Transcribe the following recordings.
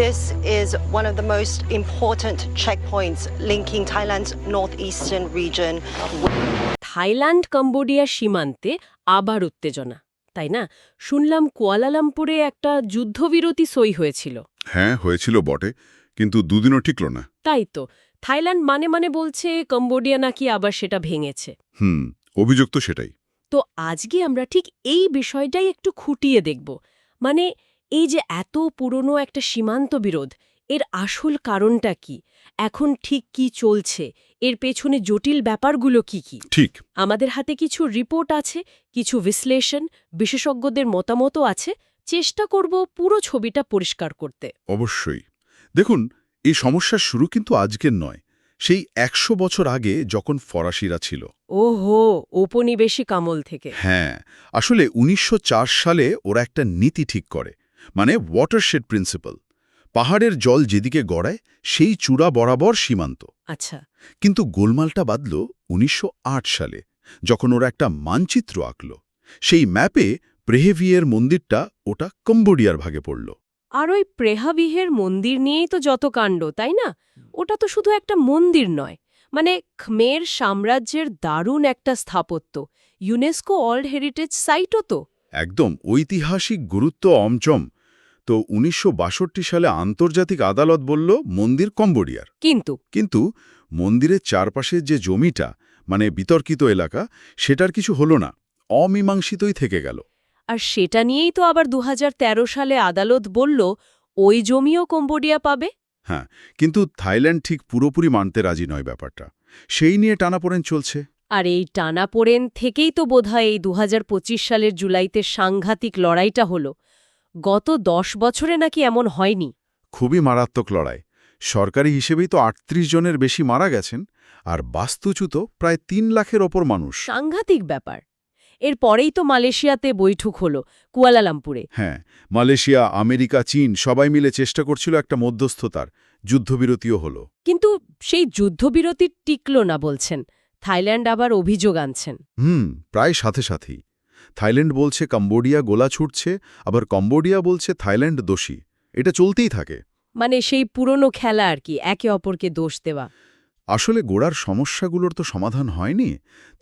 This is one of the most important checkpoints linking Thailand's northeastern region. Thailand Cambodia সীমান্তে আবার উত্তেজনা, তাই না? শুনলাম কুয়ালালামপুরে একটা যুদ্ধবিরতি সই হয়েছিল। হ্যাঁ, হয়েছিল বটে, কিন্তু দুদিনও টিকল না। তাই তো, থাইল্যান্ড মানে বলছে কম্বোডিয়া নাকি আবার সেটা ভেঙেছে। অভিযোগ তো সেটাই। তো আজকে আমরা ঠিক এই বিষয়টাই একটু খুঁটিয়ে দেখব। মানে এই যে এত পুরনো একটা সীমান্ত বিরোধ, এর আসল কারণটা কি, এখন ঠিক কি চলছে, এর পেছনে জটিল ব্যাপারগুলো কি কি। ঠিক। আমাদের হাতে কিছু রিপোর্ট আছে, কিছু বিশ্লেষণ, বিশেষজ্ঞদের মতামতও আছে। চেষ্টা করব পুরো ছবিটা পরিষ্কার করতে। অবশ্যই। দেখুন, এই সমস্যার শুরু কিন্তু আজকের নয়, সেই ১০০ বছর আগে যখন ফরাসিরা ছিল। ওহো, ঔপনিবেশিক আমল থেকে। হ্যাঁ, আসলে ১৯০৪ সালে ওরা একটা নীতি ঠিক করে, মানে ওয়াটারশেড প্রিন্সিপাল। পাহাড়ের জল যেদিকে গড়ায় সেই চূড়া বরাবর সীমান্ত। আচ্ছা। কিন্তু গোলমালটা বাঁধল ১৯০৮ সালে, যখন ওরা একটা মানচিত্র আঁকল। সেই ম্যাপে প্রেহেভিয়ের মন্দিরটা ওটা কম্বোডিয়ার ভাগে পড়ল। আর ওই প্রেহাবিহের মন্দির নিয়েই তো যত কাণ্ড, তাই না? ওটা তো শুধু একটা মন্দির নয়, মানে খমের সাম্রাজ্যের দারুণ একটা স্থাপত্য, ইউনেস্কো ওয়ার্ল্ড হেরিটেজ সাইটও তো। একদম ঐতিহাসিক গুরুত্ব অমচম। তো ১৯৬২ সালে আন্তর্জাতিক আদালত বলল মন্দির কম্বোডিয়ার। কিন্তু মন্দিরের চারপাশে যে জমিটা, মানে বিতর্কিত এলাকা, সেটার কিছু হলো না, অমীমাংসিতই থেকে গেল। আর সেটা নিয়েই তো আবার ২০১৩ সালে আদালত বলল ওই জমিও কম্বোডিয়া পাবে। হ্যাঁ, কিন্তু থাইল্যান্ড ঠিক পুরোপুরি মানতে রাজি নয় ব্যাপারটা। সেই নিয়ে টানাপোড়েন চলছে। আর এই টানাপোড়েন থেকেই তো বোধহয় এই ২০২৫ সালের জুলাইতে সাংঘাতিক লড়াইটা হলো। গত ১০ বছরে নাকি এমন হয়নি। খুবই মারাত্মক লড়াই। সরকারি হিসেবেই তো ৩৮ জনের বেশি মারা গেছেন, আর বাস্তুচ্যুত প্রায় ৩ লাখের ওপর মানুষ। সাংঘাতিক ব্যাপার। এরপরেই তো মালয়েশিয়াতে বৈঠক হলো, কুয়ালালামপুরে। হ্যাঁ, মালয়েশিয়া, আমেরিকা, চীন সবাই মিলে চেষ্টা করছিল একটা মধ্যস্থতার, যুদ্ধবিরতিও হলো। কিন্তু সেই যুদ্ধবিরতি টিকল না বলছেন, থাইল্যান্ড আবার অভিযোগ আনছেন। প্রায় সাথে সাথেই। থাইল্যান্ড বলছে কম্বোডিয়া গোলা ছুটছে, আবার কম্বোডিয়া বলছে থাইল্যান্ড দোষী। এটা চলতেই থাকে। মানে সেই পুরনো খেলা আর কি, একে অপরকে দোষ দেওয়া। আসলে গোড়ার সমস্যাগুলোর তো সমাধান হয়নি,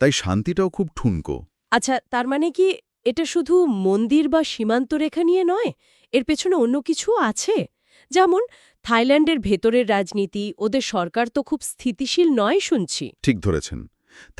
তাই শান্তিটাও খুব ঠুনকো। আচ্ছা, তার মানে কি এটা শুধু মন্দির বা সীমান্ত রেখা নিয়ে নয়, এর পেছনে অন্য কিছু আছে? যেমন থাইল্যান্ডের ভেতরের রাজনীতি, ওদের সরকার তো খুব স্থিতিশীল নয় শুনছি। ঠিক ধরেছেন।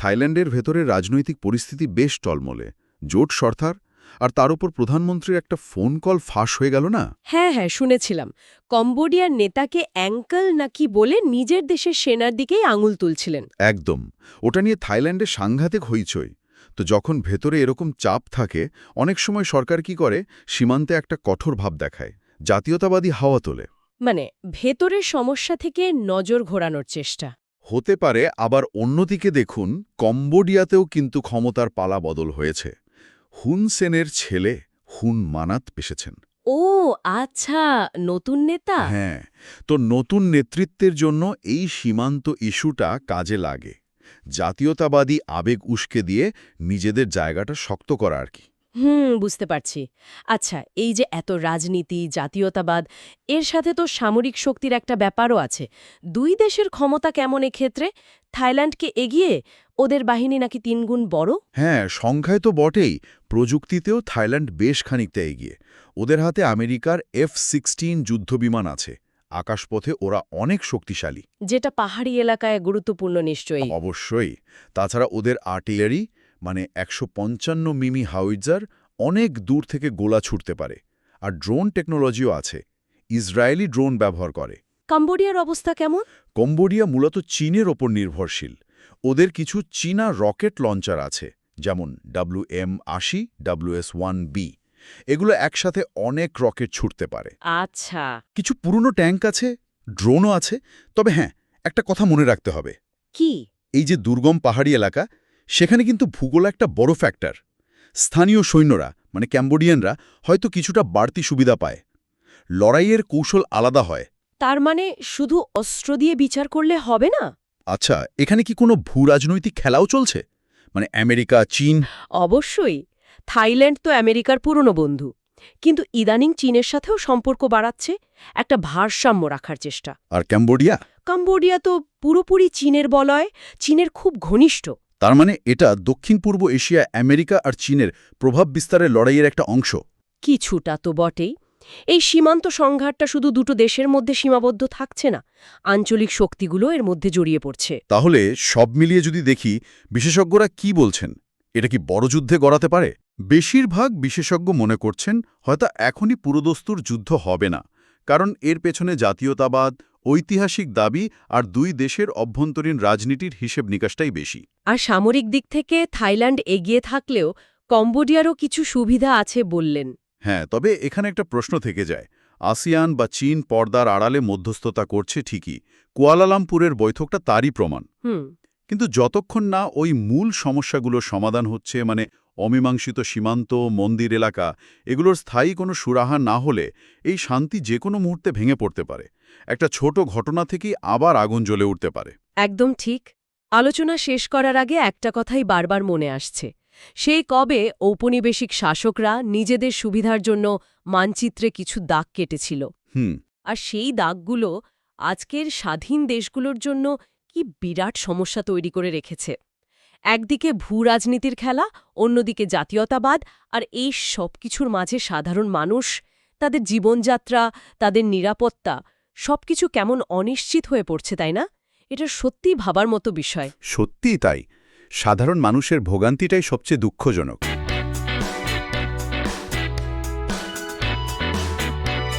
থাইল্যান্ডের ভেতরের রাজনৈতিক পরিস্থিতি বেশ টলমলে, জোট সরকার, আর তার উপর প্রধানমন্ত্রীর একটা ফোন কল ফাঁস হয়ে গেল না। হ্যাঁ, শুনেছিলাম। কম্বোডিয়ার নেতাকে অ্যাঙ্কেল নাকি বলে নিজের দেশের সেনার দিকেই আঙুল তুলছিলেন। একদম। ওটা নিয়ে থাইল্যান্ডে সাংঘাতিক হইচই। তো যখন ভেতরে এরকম চাপ থাকে, অনেক সময় সরকার কি করে, সীমান্তে একটা কঠোর ভাব দেখায়, জাতীয়তাবাদী হাওয়া তোলে। মানে ভেতরের সমস্যা থেকে নজর ঘোরানোর চেষ্টা। হতে পারে। আবার অন্যদিকে দেখুন, কম্বোডিয়াতেও কিন্তু ক্ষমতার পালা বদল হয়েছে। হুন সেনের ছেলে হুন মানাত পেশেছেন। ও আচ্ছা, নতুন নেতা। হ্যাঁ, তো নতুন নেতৃত্বের জন্য এই সীমান্ত ইস্যুটা কাজে লাগে, জাতীয়তাবাদী আবেগ উস্কে দিয়ে নিজেদের জায়গাটা শক্ত করা আর কি। বুঝতে পারছি। আচ্ছা, এই যে এত রাজনীতি, জাতীয়তাবাদ, এর সাথে তো সামরিক শক্তির একটা ব্যাপারও আছে। দুই দেশের ক্ষমতা কেমন এক্ষেত্রে? থাইল্যান্ডকে এগিয়ে, ওদের বাহিনী নাকি ৩ গুণ বড়? হ্যাঁ, সংখ্যায় তো বটেই, প্রযুক্তিতেও থাইল্যান্ড বেশ খানিকটা এগিয়ে। ওদের হাতে আমেরিকার F-16 যুদ্ধবিমান আছে, আকাশপথে ওরা অনেক শক্তিশালী। যেটা পাহাড়ি এলাকায় গুরুত্বপূর্ণ নিশ্চয়ই। অবশ্যই। তাছাড়া ওদের আর্টিলারি, মানে ১৫৫ মিমি হাউইটজার, অনেক দূর থেকে গোলা ছুটতে পারে। আর ড্রোন টেকনোলজিও আছে, ইসরায়েলি ড্রোন ব্যবহার করে। কম্বোডিয়ার অবস্থা কেমন? কম্বোডিয়া মূলত চীনের ওপর নির্ভরশীল। ওদের কিছু চীনা রকেট লঞ্চার আছে, যেমন WM-80, WS-1B। এগুলো একসাথে অনেক রকেট ছুটতে পারে। আচ্ছা। কিছু পুরনো ট্যাঙ্ক আছে, ড্রোনও আছে। তবে হ্যাঁ, একটা কথা মনে রাখতে হবে। কি? এই যে দুর্গম পাহাড়ি এলাকা, সেখানে কিন্তু ভূগোল একটা বড় ফ্যাক্টর। স্থানীয় সৈন্যরা, মানে ক্যাম্বোডিয়ানরা, হয়তো কিছুটা বাড়তি সুবিধা পায়। লড়াইয়ের কৌশল আলাদা হয়। তার মানে শুধু অস্ত্র দিয়ে বিচার করলে হবে না? আচ্ছা, এখানে কি কোনো ভূরাজনৈতিক খেলাও চলছে? মানে আমেরিকা, চীন? অবশ্যই। থাইল্যান্ড তো আমেরিকার পুরনো বন্ধু। কিন্তু ইদানিং চীনের সাথেও সম্পর্ক বাড়াচ্ছে, একটা ভারসাম্য রাখার চেষ্টা। আর ক্যাম্বোডিয়া? কম্বোডিয়া তো পুরোপুরি চীনের বলয়, চীনের খুব ঘনিষ্ঠ। তার মানে এটা দক্ষিণ পূর্ব এশিয়া, আমেরিকা আর চীনের প্রভাব বিস্তারের লড়াইয়ের একটা অংশ। কিছুটা তো বটেই। এই সীমান্ত সংঘাতটা শুধু দুটো দেশের মধ্যে সীমাবদ্ধ থাকছে না, আঞ্চলিক শক্তিগুলো এর মধ্যে জড়িয়ে পড়ছে। তাহলে সব মিলিয়ে যদি দেখি, বিশেষজ্ঞরা কি বলছেন? এটা কি বড় যুদ্ধে গড়াতে পারে? বেশিরভাগ বিশেষজ্ঞ মনে করছেন হয়তো এখনই পুরোদস্তুর যুদ্ধ হবে না, কারণ এর পেছনে জাতীয়তাবাদ, ঐতিহাসিক দাবি আর দুই দেশের অভ্যন্তরীণ রাজনীতির হিসেব নিকাশটাই বেশি। আর সামরিক দিক থেকে থাইল্যান্ড এগিয়ে থাকলেও কম্বোডিয়ারও কিছু সুবিধা আছে বললেন। হ্যাঁ, তবে এখানে একটা প্রশ্ন থেকে যায়। আসিয়ান বা চীন পর্দার আড়ালে মধ্যস্থতা করছে ঠিকই, কুয়ালালামপুরের বৈঠকটা তারই প্রমাণ। কিন্তু যতক্ষণ না ওই মূল সমস্যাগুলোর সমাধান হচ্ছে, মানে অমীমাংসিত সীমান্ত, মন্দির এলাকা, এগুলোর স্থায়ী কোনো সুরাহা না হলে এই শান্তি যে কোনো মুহূর্তে ভেঙে পড়তে পারে। একটা ছোট ঘটনা থেকেই আবার আগুন জ্বলে উঠতে পারে। একদম ঠিক। আলোচনা শেষ করার আগে একটা কথাই বারবার মনে আসছে। সেই কবে ঔপনিবেশিক শাসকরা নিজেদের সুবিধার জন্য মানচিত্রে কিছু দাগ কেটেছিল, আর সেই দাগগুলো আজকের স্বাধীন দেশগুলোর জন্য কি বিরাট সমস্যা তৈরি করে রেখেছে। একদিকে ভূরাজনীতির খেলা, অন্যদিকে জাতীয়তাবাদ, আর এই সব কিছুর মাঝে সাধারণ মানুষ, তাদের জীবনযাত্রা, তাদের নিরাপত্তা, সবকিছু কেমন অনিশ্চিত হয়ে পড়ছে, তাই না? এটা সত্যিই ভাবার মতো বিষয়। সত্যিই তাই। সাধারণ মানুষের ভোগান্তিটাই সবচেয়ে দুঃখজনক।